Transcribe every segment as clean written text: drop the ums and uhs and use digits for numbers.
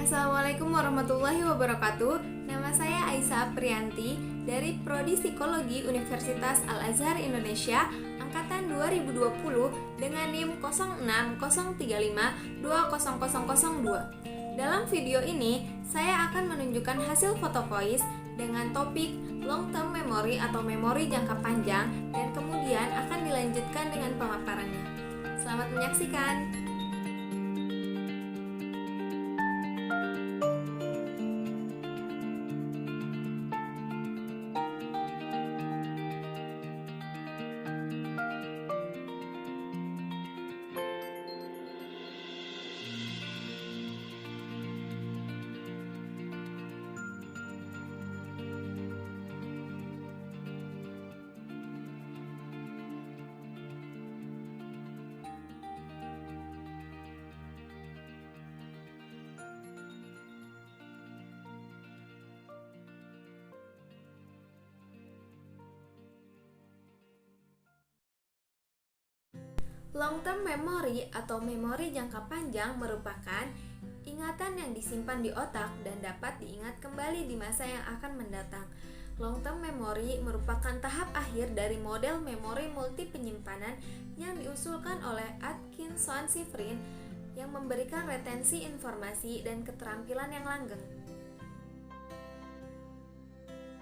Assalamualaikum warahmatullahi wabarakatuh. Nama saya Aisyah Priyanti dari Prodi Psikologi Universitas Al-Azhar Indonesia angkatan 2020 dengan NIM 0603520002. Dalam video ini, saya akan menunjukkan hasil foto voice dengan topik long term memory atau memori jangka panjang dan kemudian akan dilanjutkan dengan pemaparannya. Selamat menyaksikan. Long-term memory atau memori jangka panjang merupakan ingatan yang disimpan di otak dan dapat diingat kembali di masa yang akan mendatang. Long-term memory merupakan tahap akhir dari model memori multi penyimpanan yang diusulkan oleh Atkinson-Shiffrin yang memberikan retensi informasi dan keterampilan yang langgeng.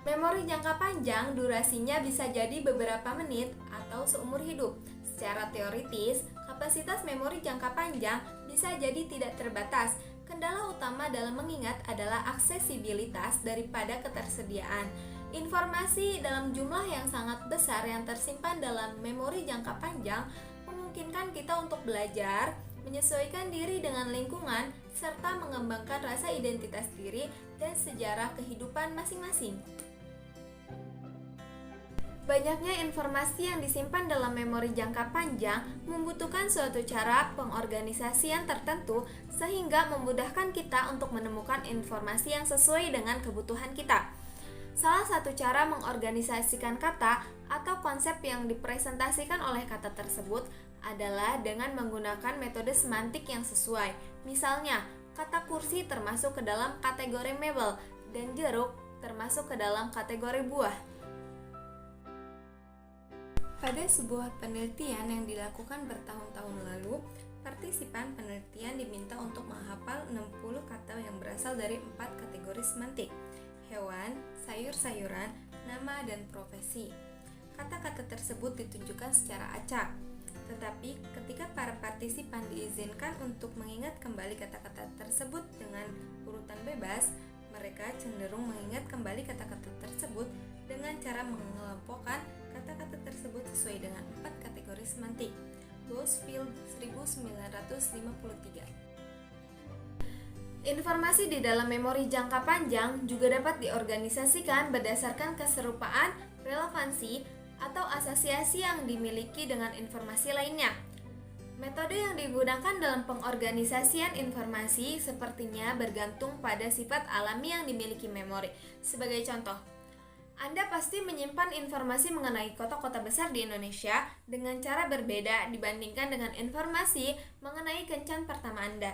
Memori jangka panjang durasinya bisa jadi beberapa menit atau seumur hidup. Secara teoritis, kapasitas memori jangka panjang bisa jadi tidak terbatas. Kendala utama dalam mengingat adalah aksesibilitas daripada ketersediaan. Informasi dalam jumlah yang sangat besar yang tersimpan dalam memori jangka panjang memungkinkan kita untuk belajar, menyesuaikan diri dengan lingkungan, serta mengembangkan rasa identitas diri dan sejarah kehidupan masing-masing. Banyaknya informasi yang disimpan dalam memori jangka panjang membutuhkan suatu cara pengorganisasian tertentu sehingga memudahkan kita untuk menemukan informasi yang sesuai dengan kebutuhan kita. Salah satu cara mengorganisasikan kata atau konsep yang dipresentasikan oleh kata tersebut adalah dengan menggunakan metode semantik yang sesuai. Misalnya, kata kursi termasuk ke dalam kategori mebel dan jeruk termasuk ke dalam kategori buah. Pada sebuah penelitian yang dilakukan bertahun-tahun lalu, partisipan penelitian diminta untuk menghafal 60 kata yang berasal dari 4 kategori semantik: hewan, sayur-sayuran, nama, dan profesi. Kata-kata tersebut ditunjukkan secara acak, tetapi ketika para partisipan diizinkan untuk mengingat kembali kata-kata tersebut dengan urutan bebas, mereka cenderung mengingat kembali kata-kata tersebut dengan cara mengelompokkan kata-kata tersebut sesuai dengan 4 kategori semantik. Bosfield 1953. Informasi di dalam memori jangka panjang juga dapat diorganisasikan berdasarkan keserupaan, relevansi, atau asosiasi yang dimiliki dengan informasi lainnya. Metode yang digunakan dalam pengorganisasian informasi sepertinya bergantung pada sifat alami yang dimiliki memori. Sebagai contoh, Anda pasti menyimpan informasi mengenai kota-kota besar di Indonesia dengan cara berbeda dibandingkan dengan informasi mengenai kencan pertama Anda.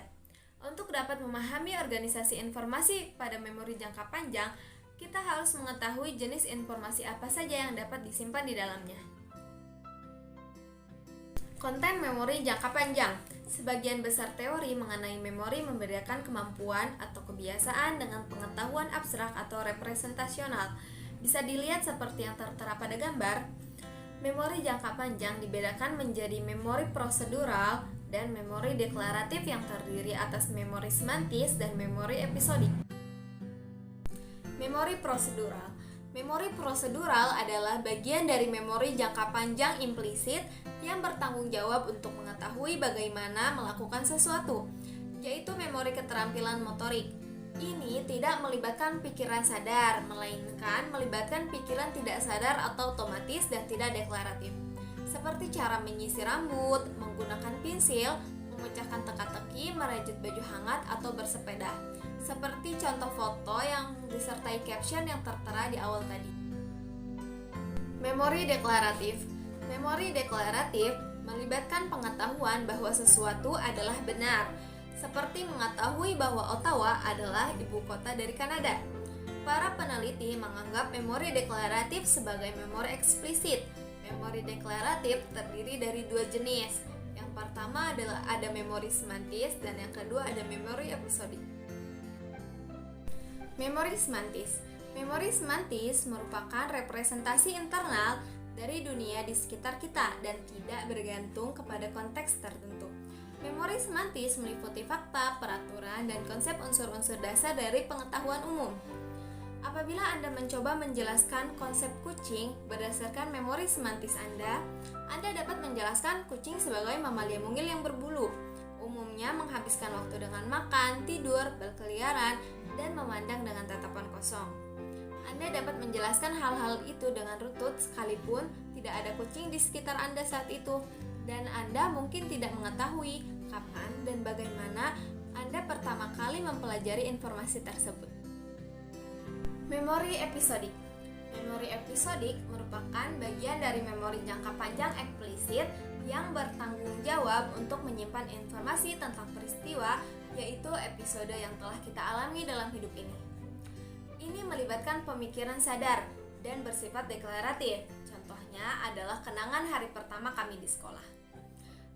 Untuk dapat memahami organisasi informasi pada memori jangka panjang, kita harus mengetahui jenis informasi apa saja yang dapat disimpan di dalamnya. Konten memori jangka panjang. Sebagian besar teori mengenai memori membedakan kemampuan atau kebiasaan dengan pengetahuan abstrak atau representasional. Bisa dilihat seperti yang tertera pada gambar. Memori jangka panjang dibedakan menjadi memori prosedural dan memori deklaratif yang terdiri atas memori semantis dan memori episodik. Memori prosedural. Memori prosedural adalah bagian dari memori jangka panjang implisit yang bertanggung jawab untuk mengetahui bagaimana melakukan sesuatu, yaitu memori keterampilan motorik. Ini tidak melibatkan pikiran sadar, melainkan melibatkan pikiran tidak sadar atau otomatis dan tidak deklaratif. Seperti cara menyisir rambut, menggunakan pensil, memecahkan teka-teki, merajut baju hangat, atau bersepeda. Seperti contoh foto yang disertai caption yang tertera di awal tadi. Memori deklaratif. Memori deklaratif melibatkan pengetahuan bahwa sesuatu adalah benar. seperti mengetahui bahwa Ottawa adalah ibu kota dari Kanada. Para peneliti menganggap memori deklaratif sebagai memori eksplisit. Memori deklaratif terdiri dari dua jenis. Yang pertama adalah ada memori semantis dan yang kedua ada memori episodik. Memori semantis. Memori semantis merupakan representasi internal dari dunia di sekitar kita dan tidak bergantung kepada konteks tertentu. Memori semantis meliputi fakta, peraturan, dan konsep unsur-unsur dasar dari pengetahuan umum. Apabila Anda mencoba menjelaskan konsep kucing berdasarkan memori semantis Anda dapat menjelaskan kucing sebagai mamalia mungil yang berbulu. Umumnya menghabiskan waktu dengan makan, tidur, berkeliaran, dan memandang dengan tatapan kosong. Anda dapat menjelaskan hal-hal itu dengan rutut sekalipun tidak ada kucing di sekitar Anda saat itu, dan Anda mungkin tidak mengetahui kapan dan bagaimana Anda pertama kali mempelajari informasi tersebut. Memori episodik. Memori episodik merupakan bagian dari memori jangka panjang eksplisit yang bertanggung jawab untuk menyimpan informasi tentang peristiwa, yaitu episode yang telah kita alami dalam hidup ini. Ini melibatkan pemikiran sadar dan bersifat deklaratif. Contohnya adalah kenangan hari pertama kami di sekolah.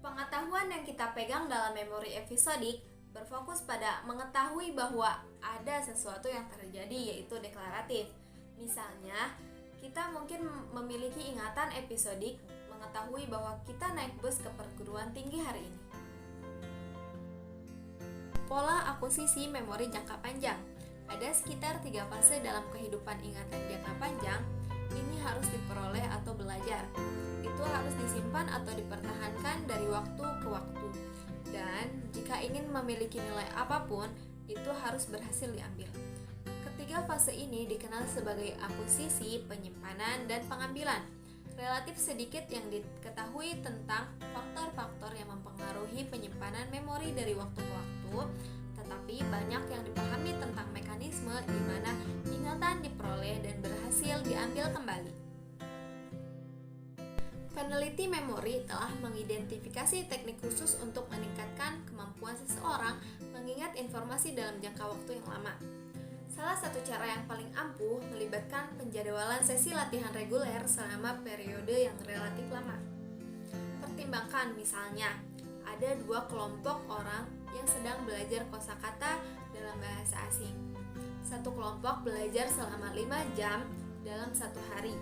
Pengetahuan yang kita pegang dalam memori episodik berfokus pada mengetahui bahwa ada sesuatu yang terjadi, yaitu deklaratif. Misalnya, kita mungkin memiliki ingatan episodik mengetahui bahwa kita naik bus ke perguruan tinggi hari ini. Pola akuisisi memori jangka panjang. Ada sekitar 3 fase dalam kehidupan ingatan jangka panjang. Ini harus diperoleh atau belajar. Itu harus disimpan atau dipertahankan dari waktu ke waktu. Dan jika ingin memiliki nilai apapun, itu harus berhasil diambil. Ketiga fase ini dikenal sebagai akuisisi, penyimpanan, dan pengambilan. Relatif sedikit yang diketahui tentang faktor-faktor yang mempengaruhi penyimpanan memori dari waktu ke waktu, tetapi banyak yang dipahami tentang mekanisme di mana ingatan diperoleh dan berhasil diambil kembali. Peneliti memori telah mengidentifikasi teknik khusus untuk meningkatkan kemampuan seseorang mengingat informasi dalam jangka waktu yang lama. Salah satu cara yang paling ampuh melibatkan penjadwalan sesi latihan reguler selama periode yang relatif lama. Pertimbangkan misalnya, ada 2 kelompok orang yang sedang belajar kosakata dalam bahasa asing. Satu kelompok belajar selama 5 jam dalam satu hari,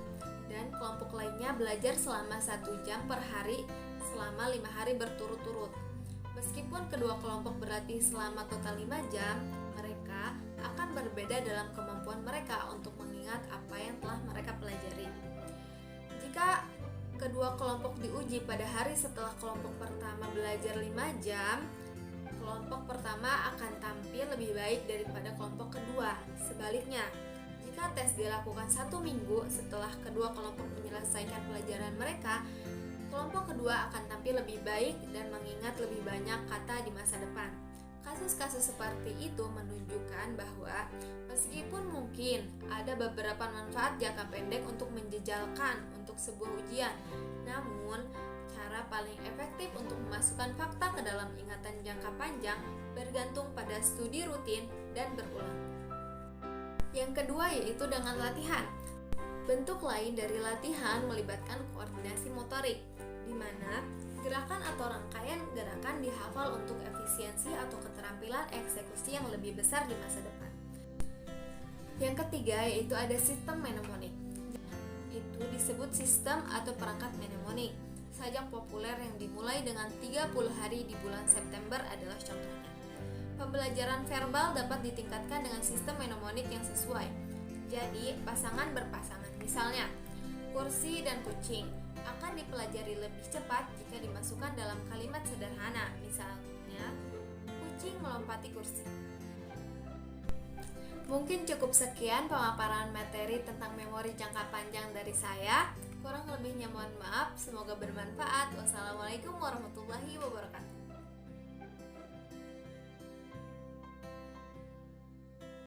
dan kelompok lainnya belajar selama 1 jam per hari selama 5 hari berturut-turut. Meskipun kedua kelompok berlatih selama total 5 jam, mereka akan berbeda dalam kemampuan mereka untuk mengingat apa yang telah mereka pelajari. Jika kedua kelompok diuji pada hari setelah kelompok pertama belajar 5 jam, kelompok pertama akan tampil lebih baik daripada kelompok kedua. Sebaliknya, jika tes dilakukan 1 minggu setelah kedua kelompok menyelesaikan pelajaran mereka, kelompok kedua akan tampil lebih baik dan mengingat lebih banyak kata di masa depan. Kasus-kasus seperti itu menunjukkan bahwa meskipun mungkin ada beberapa manfaat jangka pendek untuk menjejalkan untuk sebuah ujian, namun cara paling efektif untuk memasukkan fakta ke dalam ingatan jangka panjang bergantung pada studi rutin dan berulang. Yang kedua yaitu dengan latihan. Bentuk lain dari latihan melibatkan koordinasi motorik, di mana gerakan atau rangkaian gerakan dihafal untuk efisiensi atau keterampilan eksekusi yang lebih besar di masa depan. Yang ketiga yaitu ada sistem mnemonik. Itu disebut sistem atau perangkat mnemonik. Sajak populer yang dimulai dengan 30 hari di bulan September adalah contohnya. Pembelajaran verbal dapat ditingkatkan dengan sistem mnemonik yang sesuai. Jadi, pasangan berpasangan. Misalnya, kursi dan kucing akan dipelajari lebih cepat jika dimasukkan dalam kalimat sederhana. Misalnya, kucing melompati kursi. Mungkin cukup sekian pemaparan materi tentang memori jangka panjang dari saya. Kurang lebihnya mohon maaf, semoga bermanfaat. Wassalamualaikum warahmatullahi wabarakatuh.